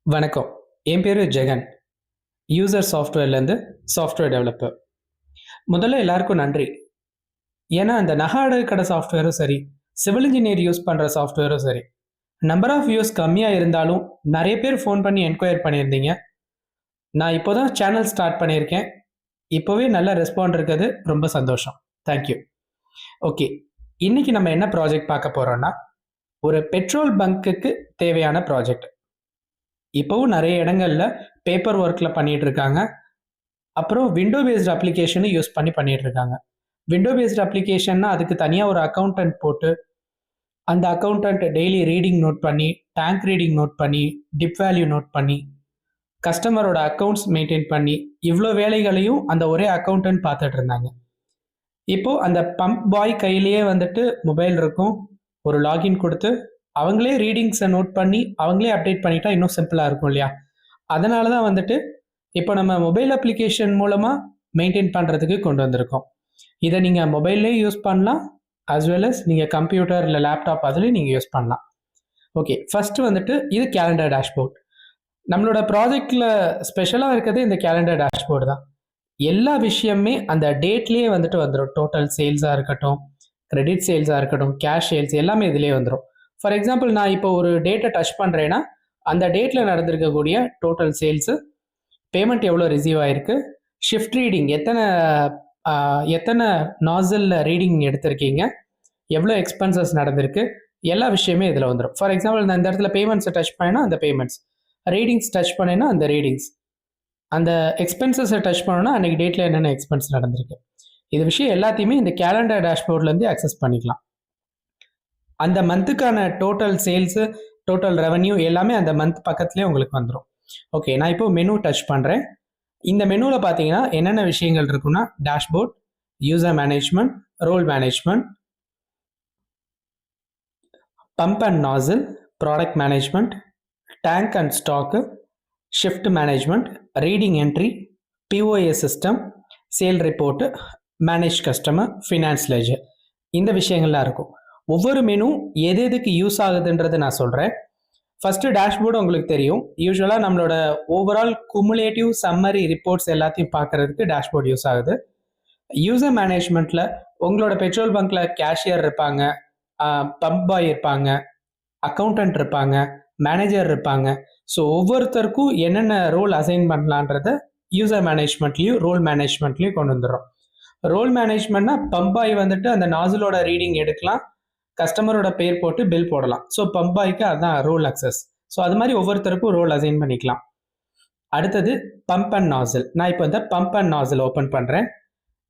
வணக்கம். என் பேரு ஜெகன். யூசர் சாஃப்ட்வேர்லேருந்து சாஃப்ட்வேர் டெவலப்பர். முதல்ல எல்லாருக்கும் நன்றி. ஏன்னா, இந்த நகை அடகு கடை சாஃப்ட்வேரும் சரி, சிவில் இன்ஜினியர் யூஸ் பண்ற சாஃப்ட்வேரும் சரி, நம்பர் ஆஃப் வியூஸ் கம்மியா இருந்தாலும் நெறைய பேர் ஃபோன் பண்ணி என்கொயர் பண்ணியிருந்தீங்க. நான் இப்போ தான் சேனல் ஸ்டார்ட் பண்ணியிருக்கேன். இப்போவே நல்ல ரெஸ்பாண்ட் இருக்குது. ரொம்ப சந்தோஷம். Thank you. ஓகே. இன்னைக்கு நம்ம என்ன ப்ராஜெக்ட் பார்க்க போறோம்னா, ஒரு பெட்ரோல் பங்க்குக்கு தேவையான ப்ராஜெக்ட். இப்பவும் நெறைய இடங்கள்ல பேப்பர் ஒர்க்ல பண்ணிட்டு இருக்காங்க. அப்புறம் விண்டோ பேஸ்ட் அப்ளிகேஷனும் யூஸ் பண்ணி பண்ணிட்டு இருக்காங்க. விண்டோ பேஸ்ட் அப்ளிகேஷன்னா அதுக்கு தனியா ஒரு அக்கவுண்டன்ட் போட்டு, அந்த அக்கவுண்டன்ட் டெய்லி ரீடிங் நோட் பண்ணி, டேங்க் ரீடிங் நோட் பண்ணி, டிப் வேல்யூ நோட் பண்ணி, கஸ்டமரோட அக்கவுண்ட்ஸ் மெயின்டைன் பண்ணி, இவ்ளோ வேலைகளையும் அந்த ஒரே அக்கவுண்டன்ட் பார்த்துட்டு இருந்தாங்க. இப்போ அந்த பம்ப் பாய் கையிலேயே வந்துட்டு மொபைல் இருக்கும். ஒரு லாகின் குடுத்து, அவங்களே ரீடிங்ஸ நோட் பண்ணி, அவங்களே அப்டேட் பண்ணிட்டா இன்னும் சிம்பிளா இருக்கும் இல்லையா? அதனால தான் வந்துட்டு, இப்போ நம்ம மொபைல் அப்ளிகேஷன் மூலமா மெயின்டைன் பண்றதுக்கு கொண்டு வந்திருக்கோம். இத நீங்க மொபைல்லயே யூஸ் பண்ணலாம். அஸ் வெல் அஸ் நீங்க கம்ப்யூட்டர் இல்ல லேப்டாப் அதுலயும் நீங்க யூஸ் பண்ணலாம். ஓகே. ஃபர்ஸ்ட் வந்துட்டு இது கேலண்டர் டேஷ்போர்ட். நம்மளோட ப்ராஜெக்ட்ல ஸ்பெஷலா இருக்கிறது இந்த கேலண்டர் டேஷ்போர்ட் தான். எல்லா விஷயமுமே அந்த டேட்லயே வந்துட்டு வந்துரும். டோட்டல் சேல்ஸா இருக்கட்டும், கிரெடிட் சேல்ஸா இருக்கட்டும், கேஷ் சேல்ஸ் எல்லாமே இதிலயே வந்துரும். ஃபார் எக்ஸாம்பிள் நான் இப்போ ஒரு டேட்ட டச் பண்றேன்னா, அந்த டேட்ல நடந்திருக்கக்கூடிய டோட்டல் சேல்ஸ், பேமெண்ட் எவ்வளோ ரிசீவ் ஆயிருக்கு, ஷிஃப்ட் ரீடிங் எத்தனை நாசில்ல ரீடிங் எடுத்திருக்கீங்க, எவ்வளோ எக்ஸ்பென்சஸ் நடந்திருக்கு, எல்லா விஷயமே இதில் வந்துடும். ஃபார் எக்ஸாம்பிள் நான் இந்த இடத்துல பேமெண்ட்ஸை டச் பண்ணேன்னா அந்த பேமெண்ட்ஸ், ரீடிங்ஸ் டச் பண்ணேன்னா அந்த ரீடிங்ஸ், அந்த எக்ஸ்பென்சஸை டச் பண்ணோன்னா அன்னைக்கு டேட்டில் என்னென்ன எக்ஸ்பென்ஸ் நடந்திருக்கு, இது விஷயம் எல்லாத்தையுமே இந்த கேலண்டர் டேஷ்போர்ட்லேருந்து அக்சஸ் பண்ணிக்கலாம். அந்த மந்த்துக்கான டோட்டல் சேல்ஸு, டோட்டல் ரெவன்யூ எல்லாமே அந்த மந்த் பக்கத்துலேயே உங்களுக்கு வந்துடும். ஓகே. நான் இப்போ மெனு டச் பண்ணுறேன். இந்த மெனுவில் பார்த்தீங்கன்னா என்னென்ன விஷயங்கள் இருக்குன்னா, dashboard, user management, role management, pump and nozzle, product management, tank and stock, shift management, reading entry, POS system, sale report, manage customer, finance ledger, இந்த விஷயங்கள்லாம் இருக்கும். ஒவ்வொரு மெனு எது எதுக்கு யூஸ் ஆகுதுன்றது நான் சொல்கிறேன். ஃபர்ஸ்ட் டேஷ்போர்டு உங்களுக்கு தெரியும். யூஸ்வலாக நம்மளோட ஓவரால் குமுலேட்டிவ் சம்மரி ரிப்போர்ட்ஸ் எல்லாத்தையும் பார்க்கறதுக்கு டேஷ்போர்ட் யூஸ் ஆகுது. யூசர் மேனேஜ்மெண்ட்டில் உங்களோட பெட்ரோல் பங்க்கில் கேஷியர் இருப்பாங்க, பம்ப் பாய் இருப்பாங்க, அக்கௌண்டன்ட் இருப்பாங்க, மேனேஜர் இருப்பாங்க. ஸோ ஒவ்வொருத்தருக்கும் என்னென்ன ரோல் அசைன் பண்ணலான்றத யூசர் மேனேஜ்மெண்ட்லேயும் ரோல் மேனேஜ்மெண்ட்லேயும் கொண்டு வந்துடும். ரோல் மேனேஜ்மெண்ட்னா பம்ப் பாய் வந்துட்டு அந்த நாசிலோட ரீடிங் எடுக்கலாம், கஸ்டமரோட பேர் போட்டு பில் போடலாம். ஸோ பம்ப் பாய்க்கு அதுதான் ரோல் அக்சஸ். ஸோ அது மாதிரி ஒவ்வொருத்தருக்கும் ரோல் அசைன் பண்ணிக்கலாம். அடுத்தது பம்ப் அண்ட் நாசில். நான் இப்போ இந்த பம்ப் அண்ட் நாசில் ஓப்பன் பண்ணுறேன்.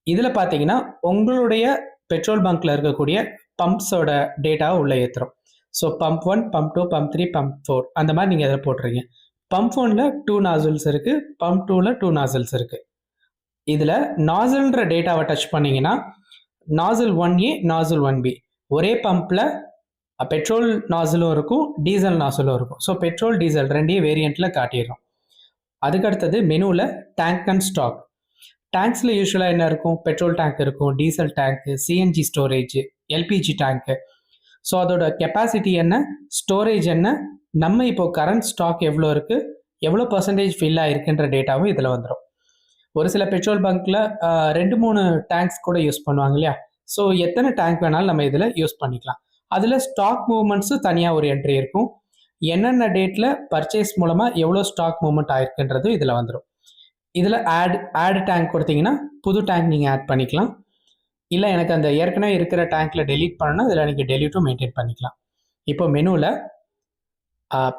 இதில் பார்த்தீங்கன்னா உங்களுடைய பெட்ரோல் பங்க்கில் இருக்கக்கூடிய பம்ப்ஸோட டேட்டாவை உள்ளே ஏற்றுறோம். So pump 1, pump 2, pump 3, pump 4 அந்த மாதிரி நீங்கள் இதில் போட்டுறீங்க. பம்ப் 1ல 2 நாசில்ஸ் இருக்குது, பம்ப் 2ல 2 நாசில்ஸ் இருக்குது. இதில் நாசில்ன்ற டேட்டாவை டச் பண்ணிங்கன்னா நாசில் 1A, நாசில் 1B ஒரே பம்பில் பெட்ரோல் நாசிலும் இருக்கும், டீசல் நாசிலும் இருக்கும். ஸோ பெட்ரோல் டீசல் ரெண்டையும் வேரியண்ட்டில் காட்டிடுறோம். அதுக்கடுத்தது மெனுவில் டேங்க் அண்ட் ஸ்டாக். டேங்க்ஸில் யூஸ்வலாக என்ன இருக்கும்? பெட்ரோல் டேங்க் இருக்கும், டீசல் டேங்க்கு, சிஎன்ஜி ஸ்டோரேஜ், எல்பிஜி டேங்க்கு. ஸோ அதோட கெப்பாசிட்டி என்ன, ஸ்டோரேஜ் என்ன, நம்ம இப்போ கரண்ட் ஸ்டாக் எவ்வளோ இருக்குது, எவ்வளோ பர்சன்டேஜ் ஃபில் ஆகிருக்குன்ற டேட்டாவும் இதில் வந்துடும். ஒரு சில பெட்ரோல் பங்க்கில் 2-3 டேங்க்ஸ் கூட யூஸ் பண்ணுவாங்க இல்லையா? ஸோ எத்தனை டேங்க் வேணாலும் நம்ம இதில் யூஸ் பண்ணிக்கலாம். அதில் ஸ்டாக் மூவ்மெண்ட்ஸும் தனியாக ஒரு என்ட்ரி இருக்கும். என்னென்ன டேட்டில் பர்ச்சேஸ் மூலமாக எவ்வளோ ஸ்டாக் மூவ்மெண்ட் ஆயிருக்குன்றது இதில் வந்துடும். இதில் ஆட் டேங்க் கொடுத்தீங்கன்னா புது டேங்க் நீங்கள் ஆட் பண்ணிக்கலாம். இல்லை எனக்கு அந்த ஏற்கனவே இருக்கிற டேங்க்கில் டெலீட் பண்ணணும்னா இதில் நீங்கள் டெலீட்டும் மெயின்டைன் பண்ணிக்கலாம். இப்போ மெனுவில்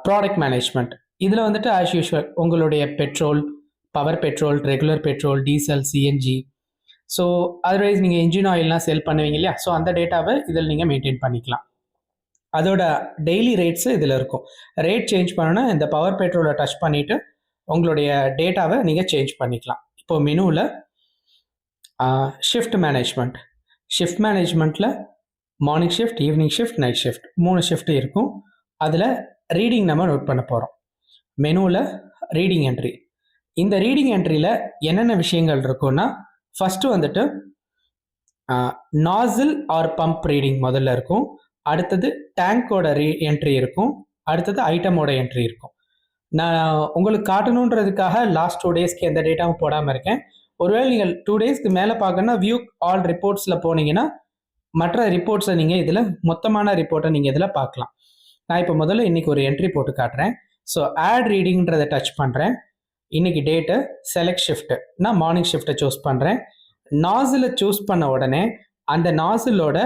ப்ராடக்ட் மேனேஜ்மெண்ட். இதில் வந்துட்டு ஆஸ் யூஷுவல் உங்களுடைய petrol, power petrol, regular petrol, diesel, CNG, so otherwise நீங்கள் இன்ஜின் ஆயில்லாம் செல் பண்ணுவீங்க இல்லையா? ஸோ அந்த டேட்டாவை இதில் நீங்கள் மெயின்டைன் பண்ணிக்கலாம். அதோட டெய்லி ரேட்ஸு இதில் இருக்கும். ரேட் சேஞ்ச் பண்ணணும்னா இந்த பவர் பெட்ரோலை டச் பண்ணிவிட்டு உங்களுடைய டேட்டாவை நீங்கள் சேஞ்ச் பண்ணிக்கலாம். இப்போ மெனுவில் ஷிஃப்ட் மேனேஜ்மெண்ட். ஷிஃப்ட் மேனேஜ்மெண்ட்டில் morning shift, evening shift, night shift 3 shift இருக்கும். அதில் ரீடிங் நம்ம நோட் பண்ண போகிறோம். மெனுவில் ரீடிங் என்ட்ரி. இந்த ரீடிங் என்ட்ரியில் என்னென்ன விஷயங்கள் இருக்குன்னா, ஃபஸ்ட்டு வந்துட்டு நாசில் ஆர் பம்ப் ரீடிங் முதல்ல இருக்கும். அடுத்தது டேங்கோட என்ட்ரி இருக்கும். அடுத்தது ஐட்டமோட என்ட்ரி இருக்கும். நான் உங்களுக்கு காட்டணுன்றதுக்காக லாஸ்ட் 2 டேஸ்க்கு எந்த டேட்டாவும் போடாமல் இருக்கேன். ஒருவேளை நீங்கள் 2 டேஸ்க்கு மேலே பார்க்கணுன்னா வியூ ஆல் ரிப்போர்ட்ஸில் போனீங்கன்னா மற்ற ரிப்போர்ட்ஸை நீங்கள் இதில் மொத்தமான ரிப்போர்ட்டை நீங்கள் இதில் பார்க்கலாம். நான் இப்போ முதல்ல இன்றைக்கி ஒரு என்ட்ரி போட்டு காட்டுறேன். ஸோ ஆட் ரீடிங்கிறத டச் பண்ணுறேன். இன்றைக்கி டேட்டு செலக்ட் ஷிஃப்ட்டு, நான் மார்னிங் ஷிஃப்ட்டை சூஸ் பண்ணுறேன். நாசிலை சூஸ் பண்ண உடனே அந்த நாசிலோட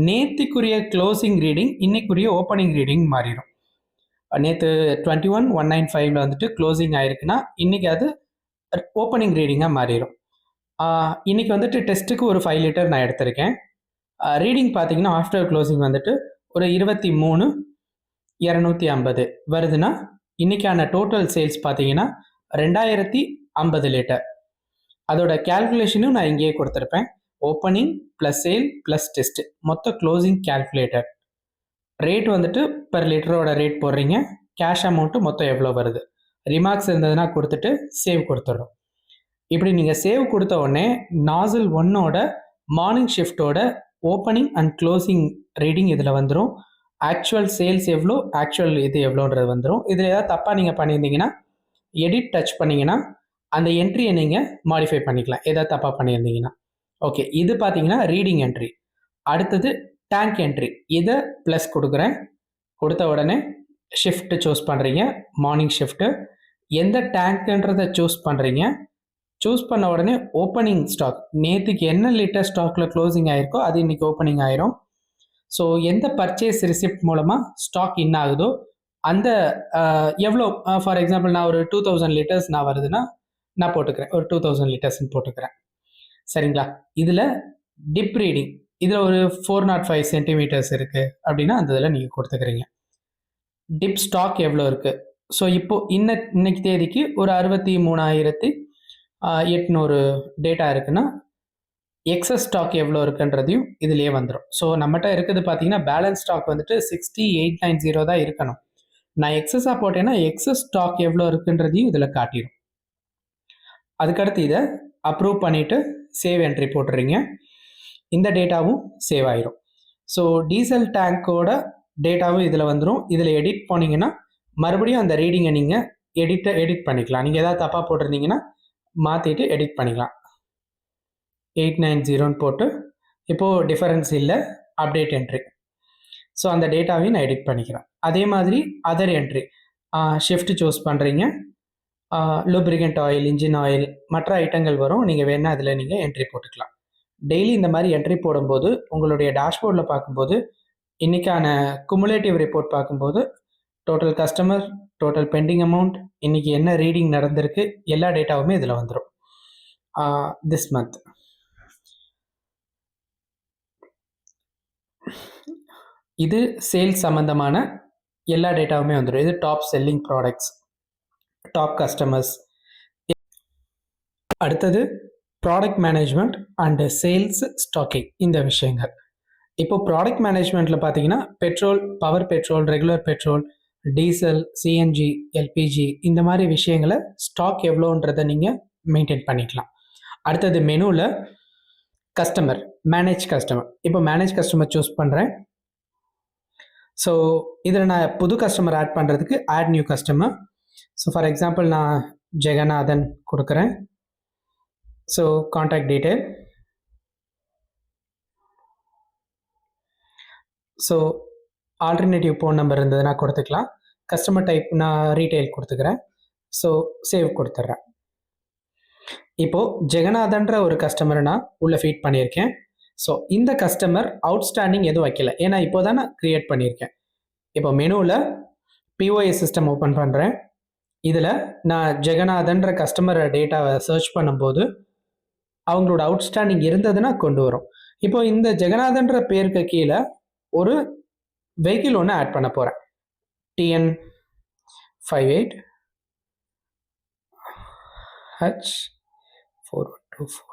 நேத்திக்குரிய க்ளோசிங் ரீடிங் இன்னைக்குரிய ஓப்பனிங் ரீடிங் மாறிடும். நேற்று 21,195 வந்துட்டு க்ளோசிங் ஆயிருக்குன்னா இன்றைக்கி அது ஓப்பனிங் ரீடிங்காக மாறிடும். இன்றைக்கி வந்துட்டு டெஸ்ட்டுக்கு ஒரு 5 லிட்டர் நான் எடுத்திருக்கேன். ரீடிங் பார்த்தீங்கன்னா ஆஃப்டர் க்ளோசிங் வந்துட்டு ஒரு 23,250 வருதுன்னா இன்றைக்கான டோட்டல் சேல்ஸ் பார்த்தீங்கன்னா 2,050 லிட்டர். அதோட கேல்குலேஷனும் நான் இங்கேயே கொடுத்துருப்பேன். Opening plus sale plus test மொத்த க்ளோசிங் கேல்குலேட்டர். ரேட் வந்துட்டு பெர் லிட்டரோட ரேட் போடுறீங்க. கேஷ் அமௌண்ட்டு மொத்தம் எவ்வளோ வருது, ரிமார்க்ஸ் இருந்ததுன்னா கொடுத்துட்டு சேவ் கொடுத்துட்றோம். இப்படி நீங்கள் சேவ் கொடுத்த உடனே நாசில் 1ஓட மார்னிங் ஷிஃப்ட்டோட ஓப்பனிங் அண்ட் க்ளோசிங் ரீடிங் இதில் வந்துடும். ஆக்சுவல் சேல்ஸ் எவ்வளோ, ஆக்சுவல் இது எவ்வளோன்றது வந்துடும். இதில் ஏதாவது தப்பாக நீங்கள் பண்ணியிருந்தீங்கன்னா எடிட் டச் பண்ணிங்கன்னா அந்த என்ட்ரியை நீங்கள் மாடிஃபை பண்ணிக்கலாம், ஏதாவது தப்பாக பண்ணியிருந்தீங்கன்னா. ஓகே, இது பார்த்தீங்கன்னா ரீடிங் என்ட்ரி. அடுத்தது டேங்க் என்ட்ரி. இதை ப்ளஸ் கொடுக்குறேன். கொடுத்த உடனே ஷிஃப்ட்டு சூஸ் பண்ணுறீங்க, மார்னிங் ஷிஃப்ட்டு. எந்த டேங்க்குன்றதை சூஸ் பண்ணுறீங்க. சூஸ் பண்ண உடனே ஓப்பனிங் ஸ்டாக், நேற்றுக்கு என்ன லிட்டர் ஸ்டாக்கில் க்ளோசிங் ஆகிருக்கோ அது இன்றைக்கி ஓப்பனிங் ஆயிரும். ஸோ எந்த பர்ச்சேஸ் ரிசிப்ட் மூலமாக ஸ்டாக் இன் ஆகுதோ அந்த எவ்வளோ, ஃபார் எக்ஸாம்பிள் நான் ஒரு 2000 லிட்டர்ஸ் நான் வருதுன்னா நான் போட்டுக்கிறேன், ஒரு 2000 லிட்டர்ஸ்ன்னு போட்டுக்கிறேன். சரிங்களா? இதில் டிப் ரீடிங், இதில் ஒரு 405 சென்டிமீட்டர்ஸ் இருக்குது அப்படின்னா அந்த இதில் நீங்கள் கொடுத்துக்கிறீங்க. டிப் ஸ்டாக் எவ்வளோ இருக்குது. ஸோ இப்போது இன்னைக்கு தேதிக்கு ஒரு 63,800 டேட்டா இருக்குன்னா எக்ஸஸ் ஸ்டாக் எவ்வளோ இருக்குன்றதையும் இதிலே வந்துடும். ஸோ நம்மகிட்ட இருக்குது பார்த்தீங்கன்னா பேலன்ஸ் ஸ்டாக் வந்துட்டு 6890 தான் இருக்கணும். நான் எக்ஸஸாக போட்டேன்னா எக்ஸஸ் ஸ்டாக் எவ்வளோ இருக்குன்றதையும் இதில் காட்டிடும். அதுக்கடுத்து இதை அப்ரூவ் பண்ணிவிட்டு சேவ் என்ட்ரி போட்டுறீங்க. இந்த டேட்டாவும் சேவ் ஆயிரும். ஸோ டீசல் டேங்கோட டேட்டாவும் இதில் வந்துடும். இதில் எடிட் போனீங்கன்னா மறுபடியும் அந்த ரீடிங்கை நீங்கள் எடிட் பண்ணிக்கலாம். நீங்கள் எதாவது தப்பாக போட்டிருந்தீங்கன்னா மாற்றிட்டு எடிட் பண்ணிக்கலாம். 890ன்னு போட்டு இப்போது டிஃபரன்ஸ் இல்லை, அப்டேட் என்ட்ரி. ஸோ அந்த டேட்டாவையும் நான் எடிட் பண்ணிக்கிறேன். அதே மாதிரி அதர் என்ட்ரி, ஷிஃப்ட் சூஸ் பண்ணுறீங்க. லூப்ரிகண்ட் ஆயில், இன்ஜின் ஆயில், மற்ற ஐட்டங்கள் வரும். நீங்கள் வேணால் அதில் நீங்கள் என்ட்ரி போட்டுக்கலாம். டெய்லி இந்த மாதிரி என்ட்ரி போடும்போது உங்களுடைய டேஷ்போர்டில் பார்க்கும்போது இன்றைக்கான குமுலேட்டிவ் ரிப்போர்ட் பார்க்கும்போது total customer, total pending amount, இன்றைக்கி என்ன ரீடிங் நடந்திருக்கு, எல்லா டேட்டாவுமே இதில் வந்துடும். திஸ் மந்த் இது சேல்ஸ் சம்மந்தமான எல்லா டேட்டாவுமே வந்துடும். இது top selling products, top customers. அடுத்தது product management and sales stocking, இந்த விஷயங்கள். இப்போ ப்ராடக்ட் மேனேஜ்மெண்ட்டில் பார்த்தீங்கன்னா petrol, power petrol, regular petrol, diesel, CNG, LPG, இந்த மாதிரி விஷயங்களை ஸ்டாக் எவ்வளோன்றதை நீங்கள் மெயின்டைன் பண்ணிக்கலாம். அடுத்தது மெனுவில் கஸ்டமர், மேனேஜ் கஸ்டமர். இப்போ மேனேஜ் கஸ்டமர் சூஸ் பண்ணுறேன். ஸோ இதில் நான் புது கஸ்டமர் ஆட் பண்ணுறதுக்கு add new customer. So for example நான் ஜெகநாதன் கொடுக்குறேன். So contact detail. So alternative phone number இருந்ததுன்னா கொடுத்துக்கலாம். கஸ்டமர் டைப் நான் ரீட்டைல் கொடுத்துக்கிறேன். ஸோ சேவ் கொடுத்துட்றேன். இப்போது ஜெகநாதன்ற ஒரு கஸ்டமரை நான் உள்ளே ஃபீட் பண்ணியிருக்கேன். ஸோ இந்த கஸ்டமர் அவுட்ஸ்டாண்டிங் எதுவும் வைக்கல, ஏன்னா இப்போ தான் நான் க்ரியேட் பண்ணியிருக்கேன். இப்போ மெனுவில் பிஓஎஸ் சிஸ்டம் ஓப்பன் பண்ணுறேன். இதில் நான் ஜெகநாதன்ற கஸ்டமரை டேட்டாவை சர்ச் பண்ணும்போது அவங்களோட அவுட்ஸ்டாண்டிங் இருந்ததுன்னா கொண்டு வரும். இப்போ இந்த ஜெகநாதன்ற பேருக்கு கீழே ஒரு வெஹிக்கிள் ஒன்று ஆட் பண்ண போகிறேன். TN58H4124.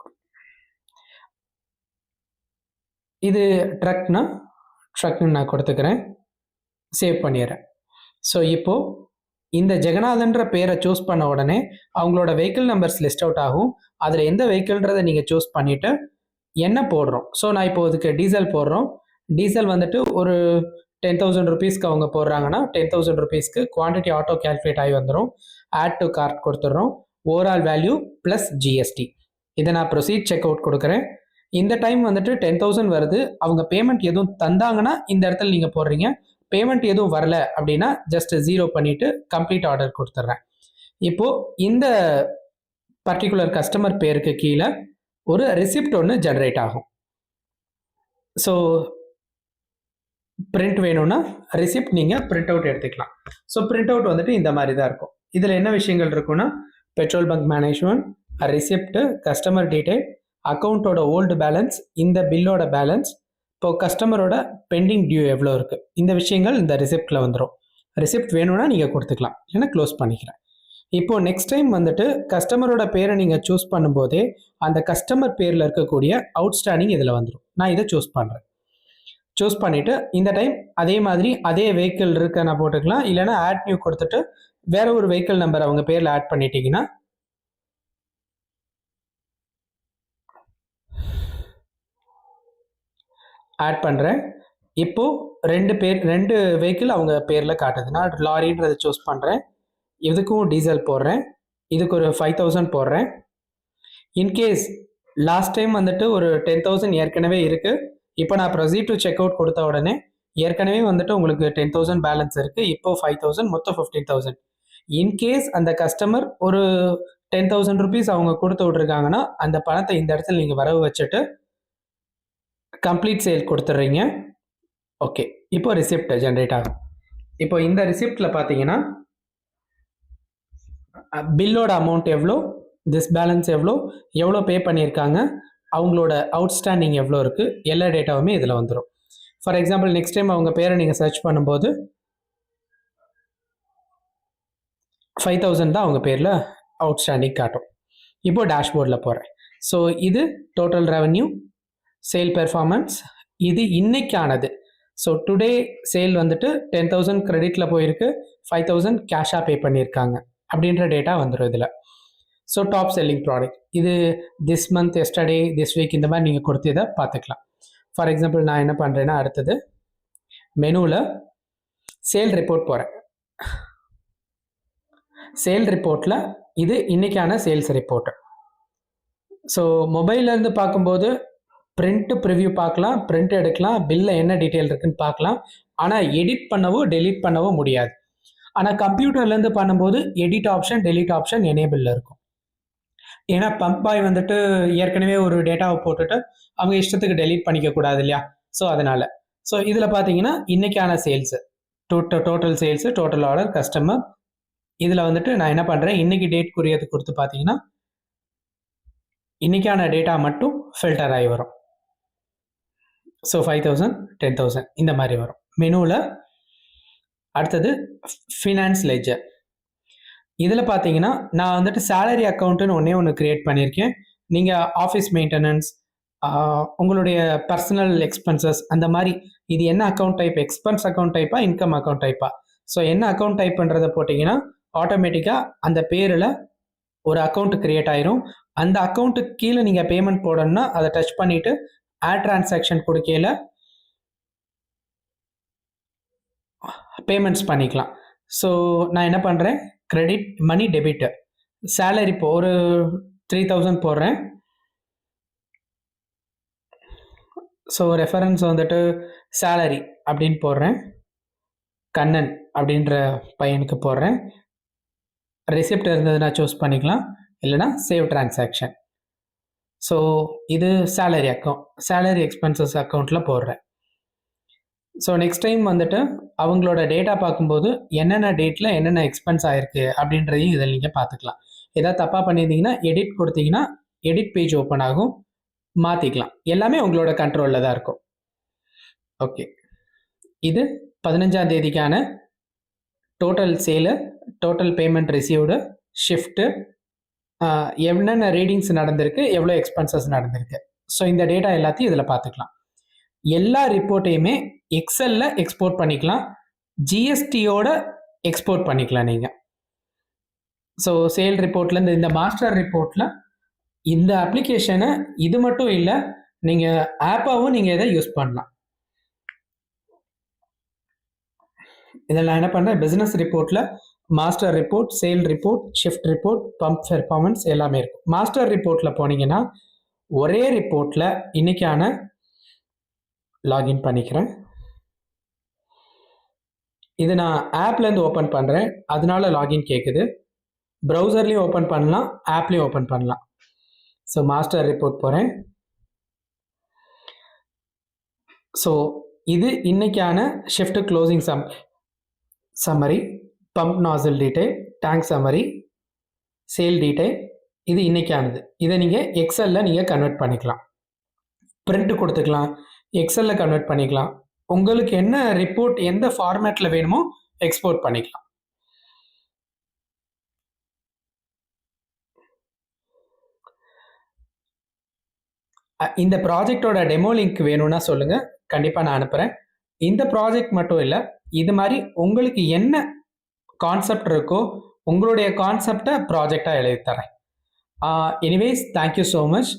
இது ட்ரக்னு நான் கொடுத்துக்கிறேன். சேவ் பண்ணிடுறேன். ஸோ இப்போது இந்த ஜெகநாதன்ற பேரை சூஸ் பண்ண உடனே அவங்களோட வெஹிக்கிள் நம்பர்ஸ் லிஸ்ட் அவுட் ஆகும். அதில் எந்த வெஹிக்கிள்ன்றதை நீங்கள் சூஸ் பண்ணிவிட்டு என்ன போடுறோம். ஸோ நான் இப்போ இதுக்கு டீசல் போடுறோம். டீசல் வந்துட்டு ஒரு 10,000 ருபீஸ்க்கு அவங்க போடுறாங்கன்னா 10,000 ருபீஸ்க்கு குவான்டிட்டி ஆட்டோ கேல்குலேட் ஆகி வந்துடும். ஆட் டு கார்ட் கொடுத்துட்றோம். Overall value plus GST. இதை நான் ப்ரொசீட் செக் அவுட் கொடுக்குறேன். இந்த டைம் வந்துட்டு 10,000 வருது. அவங்க பேமெண்ட் எதுவும் தந்தாங்கன்னா இந்த இடத்துல நீங்கள் போடுறீங்க. பேமெண்ட் எதுவும் வரல அப்படின்னா ஜஸ்ட் 0 பண்ணிவிட்டு கம்ப்ளீட் ஆர்டர் கொடுத்துட்றேன். இப்போது இந்த பர்டிகுலர் கஸ்டமர் பேருக்கு கீழே ஒரு ரெசிப்ட் ஒன்று ஜென்ரேட் ஆகும். ஸோ பிரிண்ட் வேணும்னா ரெசிப்ட் நீங்கள் பிரிண்ட் அவுட் எடுத்துக்கலாம். ஸோ பிரிண்ட் அவுட் வந்துட்டு இந்த மாதிரி தான் இருக்கும். இதில் என்ன விஷயங்கள் இருக்குன்னா petrol bunk management, receipt, customer detail, அக்கௌண்ட்டோட ஓல்டு பேலன்ஸ், இந்த பில்லோட பேலன்ஸ், இப்போ கஸ்டமரோட பெண்டிங் டியூ எவ்வளோ இருக்குது, இந்த விஷயங்கள் இந்த ரெசிப்டில் வந்துடும். ரெசிப்ட் வேணும்னா நீங்கள் கொடுத்துக்கலாம், இல்லைன்னா க்ளோஸ் பண்ணிக்கிறேன். இப்போது நெக்ஸ்ட் டைம் வந்துட்டு கஸ்டமரோட பேரை நீங்கள் சூஸ் பண்ணும்போதே அந்த கஸ்டமர் பேரில் இருக்கக்கூடிய அவுட்ஸ்டாண்டிங் இதில் வந்துடும். நான் இதை சூஸ் பண்ணுறேன். சூஸ் பண்ணிவிட்டு இந்த டைம் அதே மாதிரி அதே வெஹிக்கிள் இருக்க நான் போட்டுக்கலாம், இல்லைனா ஆட் நியூ கொடுத்துட்டு வேற ஒரு வெஹிக்கிள் நம்பர் அவங்க பேரில் ஆட் பண்ணிட்டீங்கன்னா ஆட் பண்ணுறேன். இப்போது ரெண்டு வெஹிக்கிள் அவங்க பேரில் காட்டுது. நான் லாரின்றதை சூஸ் பண்ணுறேன். இதுக்கும் டீசல் போடுறேன். இதுக்கு ஒரு 5,000 போடுறேன். இன்கேஸ் லாஸ்ட் டைம் வந்துட்டு ஒரு 10,000 ஏற்கனவே இருக்குது. இப்போ நான் ப்ரொசீட் டு செக் அவுட் கொடுத்த உடனே ஏற்கனவே வந்துட்டு உங்களுக்கு 10,000 பேலன்ஸ் இருக்குது. இப்போ 5,000, மொத்தம் 15,000. இன்கேஸ் அந்த கஸ்டமர் ஒரு 10,000 ருபீஸ் அவங்க கொடுத்து விட்ருக்காங்கன்னா அந்த பணத்தை இந்த இடத்துல நீங்கள் வரவு வச்சுட்டு கம்ப்ளீட் சேல் கொடுத்துட்றீங்க. ஓகே, இப்போ ரிசிப்ட் ஜென்ரேட் ஆகும். இப்போ இந்த ரிசிப்டில் பார்த்தீங்கன்னா பில்லோட அமௌண்ட் எவ்வளோ, திஸ் பேலன்ஸ் எவ்வளோ பே பண்ணியிருக்காங்க, அவங்களோட அவுட்ஸ்டாண்டிங் எவ்வளோ இருக்குது, எல்லா டேட்டாவுமே இதில் வந்துடும். ஃபார் எக்ஸாம்பிள் நெக்ஸ்ட் டைம் அவங்க பேரை நீங்கள் சர்ச் பண்ணும்போது 5,000 தான் அவங்க பேரில் அவுட்ஸ்டாண்டிங் காட்டும். இப்போ டேஷ்போர்டில் போகிறேன். ஸோ இது டோட்டல் ரெவன்யூ, சேல் பெர்ஃபார்மன்ஸ், இது இன்னைக்கானது. ஸோ டுடே சேல் வந்துட்டு 10,000 கிரெடிட்டில் போயிருக்கு, 5,000 கேஷாக பே பண்ணியிருக்காங்க அப்படின்ற டேட்டா வந்துடும் இதில். ஸோ டாப் செல்லிங் ப்ராடக்ட் இது this month, yesterday, this week, இந்த மாதிரி நீங்கள் கொடுத்து இதை பார்த்துக்கலாம். ஃபார் எக்ஸாம்பிள் நான் என்ன பண்ணுறேன்னா அடுத்தது மெனுவில் சேல் ரிப்போர்ட் போகிறேன். சேல் ரிப்போர்ட்டில் இது இன்னைக்கான சேல்ஸ் ரிப்போர்ட்டு. ஸோ மொபைல்லேருந்து பார்க்கும்போது பிரிண்ட் ப்ரிவ்யூ பார்க்கலாம், பிரிண்ட் எடுக்கலாம், பில்லில் என்ன டீட்டெயில் இருக்குன்னு பார்க்கலாம். ஆனால் எடிட் பண்ணவோ டெலீட் பண்ணவோ முடியாது. ஆனால் கம்ப்யூட்டர்லேருந்து பண்ணும்போது எடிட் ஆப்ஷன், டெலீட் ஆப்ஷன் எனேபிளில் இருக்கும். ஏன்னா பம்ப் பாய் வந்துட்டு ஏற்கனவே ஒரு டேட்டாவை போட்டுட்டு அவங்க இஷ்டத்துக்கு டெலீட் பண்ணிக்க கூடாது இல்லையா? ஸோ அதனால் ஸோ இதில் பார்த்தீங்கன்னா இன்றைக்கான sales, total sales, total order, customer, இதில் வந்துட்டு நான் என்ன பண்ணுறேன், இன்றைக்கி டேட் குறியது கொடுத்து பார்த்தீங்கன்னா இன்றைக்கான டேட்டா மட்டும் ஃபில்டர் ஆகி வரும். ஸோ 5,000, 10,000 இந்த மாதிரி வரும் மெனுவில். அடுத்தது ஃபினான்ஸ் லெட்ஜர். இதில் பார்த்தீங்கன்னா நான் வந்துட்டு சேலரி அக்கௌண்ட்டுன்னு ஒன்று க்ரியேட் பண்ணியிருக்கேன். நீங்கள் ஆஃபீஸ் மெயின்டெனன்ஸ், உங்களுடைய பர்சனல் எக்ஸ்பென்சஸ், அந்த மாதிரி இது என்ன அக்கௌண்ட் டைப், எக்ஸ்பென்ஸ் அக்கௌண்ட் டைப்பா, இன்கம் அக்கௌண்ட் டைப்பா, ஸோ என்ன அக்கௌண்ட் டைப்ன்றதை போட்டிங்கன்னா ஆட்டோமேட்டிக்காக அந்த பேரில் ஒரு அக்கௌண்ட் க்ரியேட் ஆயிரும். அந்த அக்கௌண்ட்டுக்கு கீழே நீங்கள் பேமெண்ட் போடணும்னா அதை டச் பண்ணிவிட்டு ஆட் டிரான்சாக்ஷன் கொடுக்கையில் பேமெண்ட்ஸ் பண்ணிக்கலாம். ஸோ நான் என்ன பண்ணுறேன், கிரெடிட் மணி டெபிட், சேலரி இப்போ ஒரு 3,000 போடுறேன். ஸோ ரெஃபரன்ஸ் வந்துட்டு சேலரி அப்படின்னு போடுறேன், கண்ணன் அப்படின்ற பையனுக்கு போடுறேன். ரெசிப்ட் இருந்ததுன்னா சூஸ் பண்ணிக்கலாம், இல்லைனா சேவ் டிரான்சாக்ஷன். ஸோ இது சேலரி அக்கௌண்ட், சேலரி எக்ஸ்பென்சஸ் அக்கௌண்ட்டில் போடுறேன். ஸோ நெக்ஸ்ட் டைம் வந்துட்டு அவங்களோட டேட்டா பார்க்கும்போது என்னென்ன டேட்டில் என்னென்ன எக்ஸ்பென்ஸ் ஆகிருக்கு அப்படின்றதையும் இதில் நீங்கள் பார்த்துக்கலாம். ஏதாவது தப்பாக பண்ணியிருந்தீங்கன்னா எடிட் கொடுத்தீங்கன்னா எடிட் பேஜ் ஓப்பன் ஆகும், மாற்றிக்கலாம். எல்லாமே உங்களோட கண்ட்ரோலில் தான் இருக்கும். ஓகே, இது 15ஆம் தேதிக்கான total sale, total payment received, shift, என்னென்ன ரீடிங்ஸ் நடந்திருக்கு, எவ்வளோ எக்ஸ்பென்சஸ் நடந்திருக்கு. ஸோ இந்த டேட்டா எல்லாத்தையும் இதில் பார்த்துக்கலாம். எல்லா ரிப்போர்ட்டையுமே எக்ஸலில் எக்ஸ்போர்ட் பண்ணிக்கலாம், ஜிஎஸ்டியோட எக்ஸ்போர்ட் பண்ணிக்கலாம் நீங்கள். ஸோ சேல் ரிப்போர்ட்லேருந்து இந்த மாஸ்டர் ரிப்போர்ட்டில் இந்த அப்ளிகேஷனை இது மட்டும் இல்லை, நீங்கள் ஆப்பாகவும் நீங்கள் இதை யூஸ் பண்ணலாம். இதில் நான் என்ன பண்ணேன், பிஸ்னஸ் ரிப்போர்ட்டில் master report, sale report, shift report, pump performance எல்லாமே இருக்கும். மாஸ்டர் ரிப்போர்ட்டில் போனீங்கன்னா ஒரே ரிப்போர்ட்டில் இன்னைக்கான லாகின் பண்ணிக்கிறேன். இது நான் ஆப்லேருந்து ஓப்பன் பண்ணுறேன், அதனால லாகின் கேட்குது. ப்ரௌசர்லேயும் ஓப்பன் பண்ணலாம், ஆப்லேயும் ஓப்பன் பண்ணலாம். ஸோ மாஸ்டர் ரிப்போர்ட் போகிறேன். ஸோ இது இன்னைக்கான shift closing summary, pump nozzle detail, tank summary, sale detail, இது இன்னைக்கானது. இதை நீங்கள் எக்ஸலில் நீங்கள் கன்வெர்ட் பண்ணிக்கலாம், பிரிண்ட் கொடுத்துக்கலாம், எக்ஸலில் கன்வெர்ட் பண்ணிக்கலாம். உங்களுக்கு என்ன ரிப்போர்ட் எந்த ஃபார்மேட்டில் வேணுமோ எக்ஸ்போர்ட் பண்ணிக்கலாம். இந்த ப்ராஜெக்டோட டெமோ லிங்க் வேணும்னா சொல்லுங்கள், கண்டிப்பாக நான் அனுப்புகிறேன். இந்த ப்ராஜெக்ட் மட்டும் இல்லை, இது மாதிரி உங்களுக்கு என்ன கான்செப்ட் இருக்கோ உங்களுடைய கான்செப்டை ப்ராஜெக்டாக எழுதி தரேன். Anyways, thank you so much.